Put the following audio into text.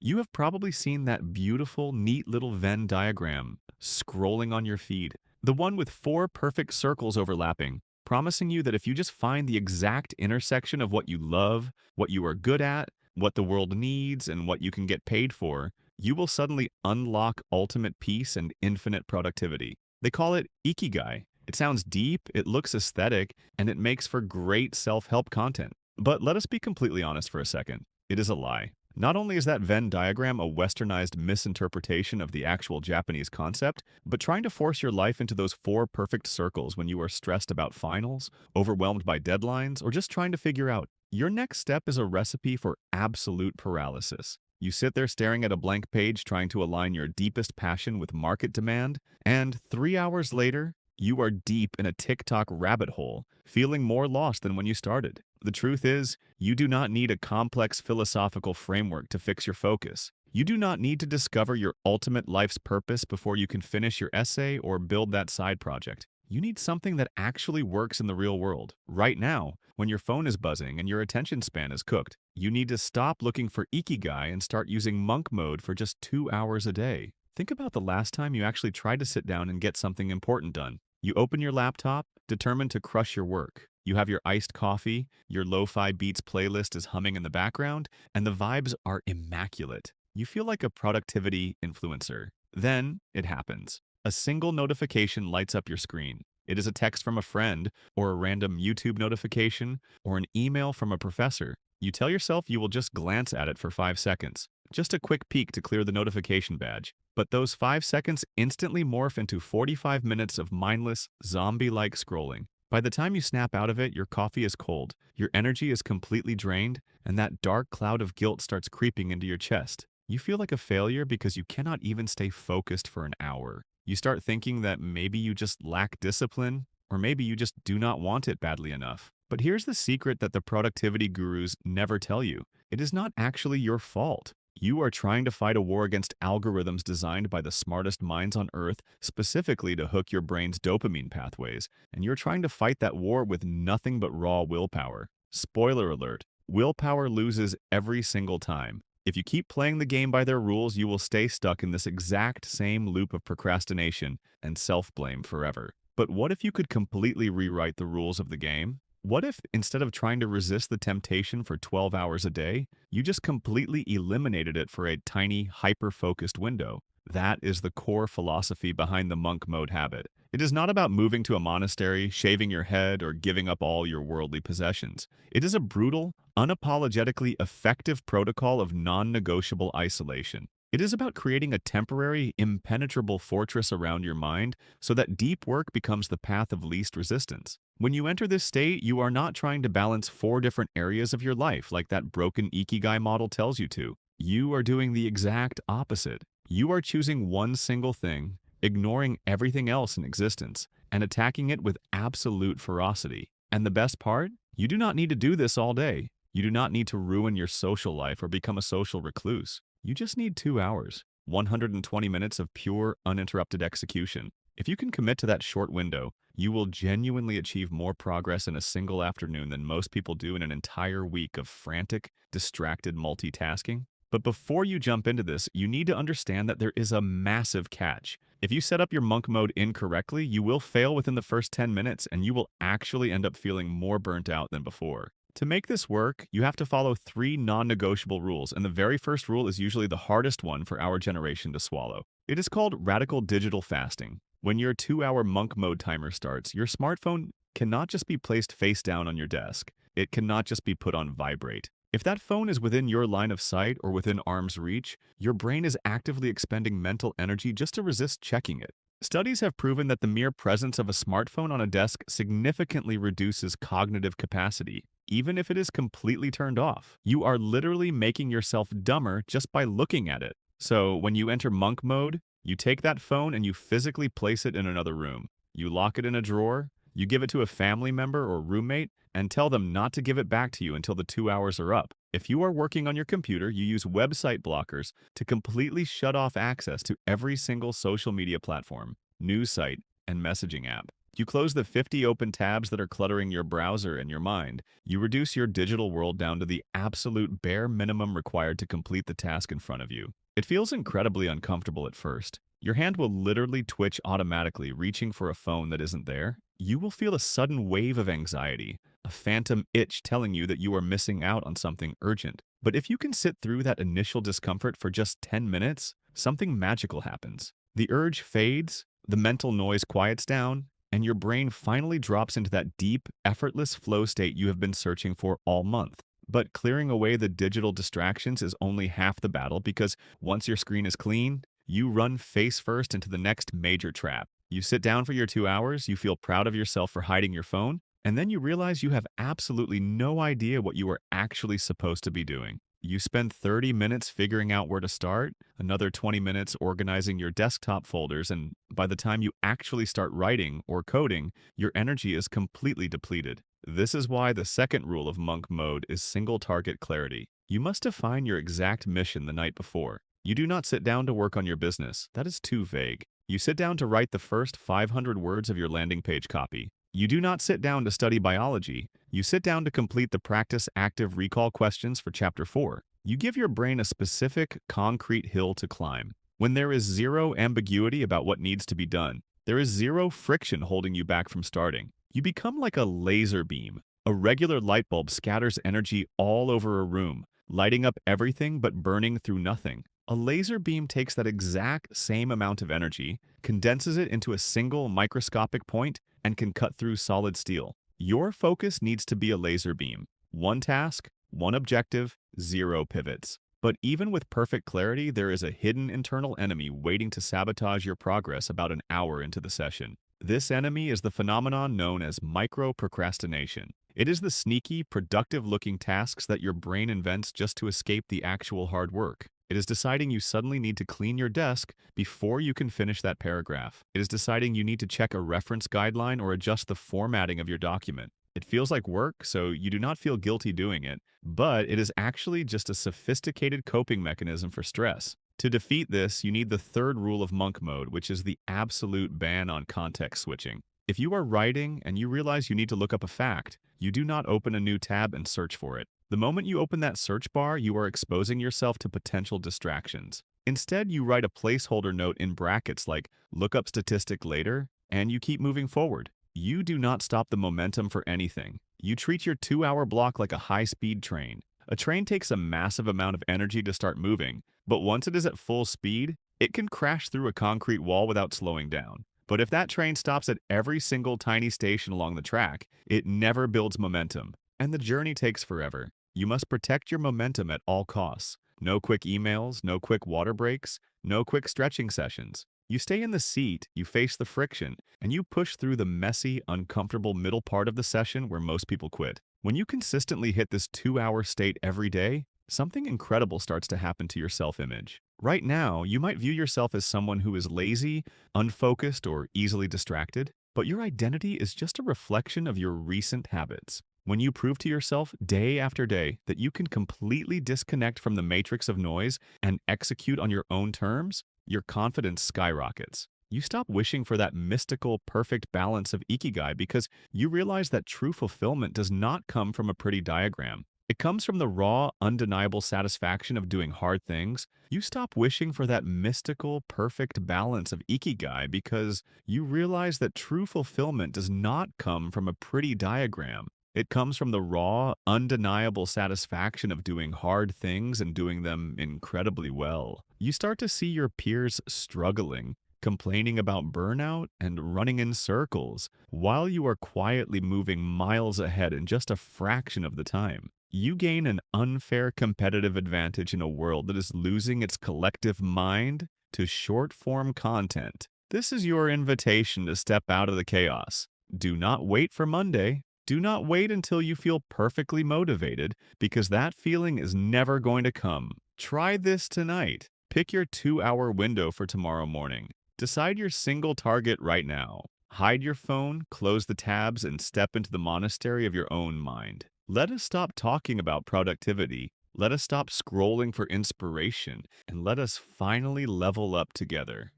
You have probably seen that beautiful, neat little Venn diagram scrolling on your feed, the one with four perfect circles overlapping, promising you that if you just find the exact intersection of what you love, what you are good at, what the world needs, and what you can get paid for, you will suddenly unlock ultimate peace and infinite productivity. They call it Ikigai. It sounds deep, it looks aesthetic, and it makes for great self-help content. But let us be completely honest for a second. It is a lie. Not only is that Venn diagram a westernized misinterpretation of the actual Japanese concept, but trying to force your life into those four perfect circles when you are stressed about finals, overwhelmed by deadlines, or just trying to figure out your next step is a recipe for absolute paralysis. You sit there staring at a blank page trying to align your deepest passion with market demand, and 3 hours later, you are deep in a TikTok rabbit hole, feeling more lost than when you started. The truth is, you do not need a complex philosophical framework to fix your focus. You do not need to discover your ultimate life's purpose before you can finish your essay or build that side project. You need something that actually works in the real world. Right now, when your phone is buzzing and your attention span is cooked, you need to stop looking for Ikigai and start using monk mode for just 2 hours a day. Think about the last time you actually tried to sit down and get something important done. You open your laptop, determined to crush your work. You have your iced coffee, your lo-fi beats playlist is humming in the background, and the vibes are immaculate. You feel like a productivity influencer. Then it happens. A single notification lights up your screen. It is a text from a friend, or a random YouTube notification, or an email from a professor. You tell yourself you will just glance at it for 5 seconds. Just a quick peek to clear the notification badge. But those 5 seconds instantly morph into 45 minutes of mindless, zombie-like scrolling. By the time you snap out of it, your coffee is cold, your energy is completely drained, and that dark cloud of guilt starts creeping into your chest. You feel like a failure because you cannot even stay focused for an hour. You start thinking that maybe you just lack discipline, or maybe you just do not want it badly enough. But here's the secret that the productivity gurus never tell you. It is not actually your fault. You are trying to fight a war against algorithms designed by the smartest minds on Earth specifically to hook your brain's dopamine pathways, and you're trying to fight that war with nothing but raw willpower. Spoiler alert, willpower loses every single time. If you keep playing the game by their rules, you will stay stuck in this exact same loop of procrastination and self-blame forever. But what if you could completely rewrite the rules of the game? What if, instead of trying to resist the temptation for 12 hours a day, you just completely eliminated it for a tiny, hyper-focused window? That is the core philosophy behind the monk mode habit. It is not about moving to a monastery, shaving your head, or giving up all your worldly possessions. It is a brutal, unapologetically effective protocol of non-negotiable isolation. It is about creating a temporary, impenetrable fortress around your mind so that deep work becomes the path of least resistance. When you enter this state, you are not trying to balance four different areas of your life like that broken Ikigai model tells you to. You are doing the exact opposite. You are choosing one single thing, ignoring everything else in existence, and attacking it with absolute ferocity. And the best part? You do not need to do this all day. You do not need to ruin your social life or become a social recluse. You just need 2 hours, 120 minutes of pure, uninterrupted execution. If you can commit to that short window, you will genuinely achieve more progress in a single afternoon than most people do in an entire week of frantic, distracted multitasking. But before you jump into this, you need to understand that there is a massive catch. If you set up your monk mode incorrectly, you will fail within the first 10 minutes and you will actually end up feeling more burnt out than before. To make this work, you have to follow 3 non-negotiable rules, and the very first rule is usually the hardest one for our generation to swallow. It is called radical digital fasting. When your 2-hour monk mode timer starts, your smartphone cannot just be placed face down on your desk. It cannot just be put on vibrate. If that phone is within your line of sight or within arm's reach, your brain is actively expending mental energy just to resist checking it. Studies have proven that the mere presence of a smartphone on a desk significantly reduces cognitive capacity, even if it is completely turned off. You are literally making yourself dumber just by looking at it. So when you enter monk mode, you take that phone and you physically place it in another room. You lock it in a drawer, you give it to a family member or roommate, and tell them not to give it back to you until the 2 hours are up. If you are working on your computer, you use website blockers to completely shut off access to every single social media platform, news site, and messaging app. You close the 50 open tabs that are cluttering your browser and your mind. You reduce your digital world down to the absolute bare minimum required to complete the task in front of you. It feels incredibly uncomfortable at first. Your hand will literally twitch automatically, reaching for a phone that isn't there. You will feel a sudden wave of anxiety, a phantom itch telling you that you are missing out on something urgent. But if you can sit through that initial discomfort for just 10 minutes, something magical happens. The urge fades, the mental noise quiets down, and your brain finally drops into that deep, effortless flow state you have been searching for all month. But clearing away the digital distractions is only half the battle because once your screen is clean, you run face first into the next major trap. You sit down for your 2 hours, you feel proud of yourself for hiding your phone, and then you realize you have absolutely no idea what you are actually supposed to be doing. You spend 30 minutes figuring out where to start, another 20 minutes organizing your desktop folders, and by the time you actually start writing or coding, your energy is completely depleted. This is why the second rule of monk mode is single target clarity. You must define your exact mission the night before. You do not sit down to work on your business. That is too vague. You sit down to write the first 500 words of your landing page copy. You do not sit down to study biology. You sit down to complete the practice active recall questions for Chapter 4. You give your brain a specific, concrete hill to climb. When there is zero ambiguity about what needs to be done, there is zero friction holding you back from starting. You become like a laser beam. A regular light bulb scatters energy all over a room, lighting up everything but burning through nothing. A laser beam takes that exact same amount of energy, condenses it into a single microscopic point, and can cut through solid steel. Your focus needs to be a laser beam. One task, one objective, zero pivots. But even with perfect clarity, there is a hidden internal enemy waiting to sabotage your progress about an hour into the session. This enemy is the phenomenon known as micro-procrastination. It is the sneaky, productive-looking tasks that your brain invents just to escape the actual hard work. It is deciding you suddenly need to clean your desk before you can finish that paragraph. It is deciding you need to check a reference guideline or adjust the formatting of your document. It feels like work, so you do not feel guilty doing it, but it is actually just a sophisticated coping mechanism for stress. To defeat this, you need the third rule of monk mode, which is the absolute ban on context switching. If you are writing and you realize you need to look up a fact, you do not open a new tab and search for it. The moment you open that search bar, you are exposing yourself to potential distractions. Instead, you write a placeholder note in brackets like "look up statistic later," and you keep moving forward. You do not stop the momentum for anything. You treat your 2-hour block like a high-speed train. A train takes a massive amount of energy to start moving, but once it is at full speed, it can crash through a concrete wall without slowing down. But if that train stops at every single tiny station along the track, it never builds momentum, and the journey takes forever. You must protect your momentum at all costs. No quick emails, no quick water breaks, no quick stretching sessions. You stay in the seat, you face the friction, and you push through the messy, uncomfortable middle part of the session where most people quit. When you consistently hit this 2-hour state every day, something incredible starts to happen to your self-image. Right now, you might view yourself as someone who is lazy, unfocused, or easily distracted, but your identity is just a reflection of your recent habits. When you prove to yourself day after day that you can completely disconnect from the matrix of noise and execute on your own terms, your confidence skyrockets. You stop wishing for that mystical, perfect balance of Ikigai because you realize that true fulfillment does not come from a pretty diagram. It comes from the raw, undeniable satisfaction of doing hard things. You stop wishing for that mystical, perfect balance of Ikigai because you realize that true fulfillment does not come from a pretty diagram. It comes from the raw, undeniable satisfaction of doing hard things and doing them incredibly well. You start to see your peers struggling, complaining about burnout, and running in circles, while you are quietly moving miles ahead in just a fraction of the time. You gain an unfair competitive advantage in a world that is losing its collective mind to short-form content. This is your invitation to step out of the chaos. Do not wait for Monday. Do not wait until you feel perfectly motivated, because that feeling is never going to come. Try this tonight. Pick your 2-hour window for tomorrow morning. Decide your single target right now. Hide your phone, close the tabs, and step into the monastery of your own mind. Let us stop talking about productivity. Let us stop scrolling for inspiration, and let us finally level up together.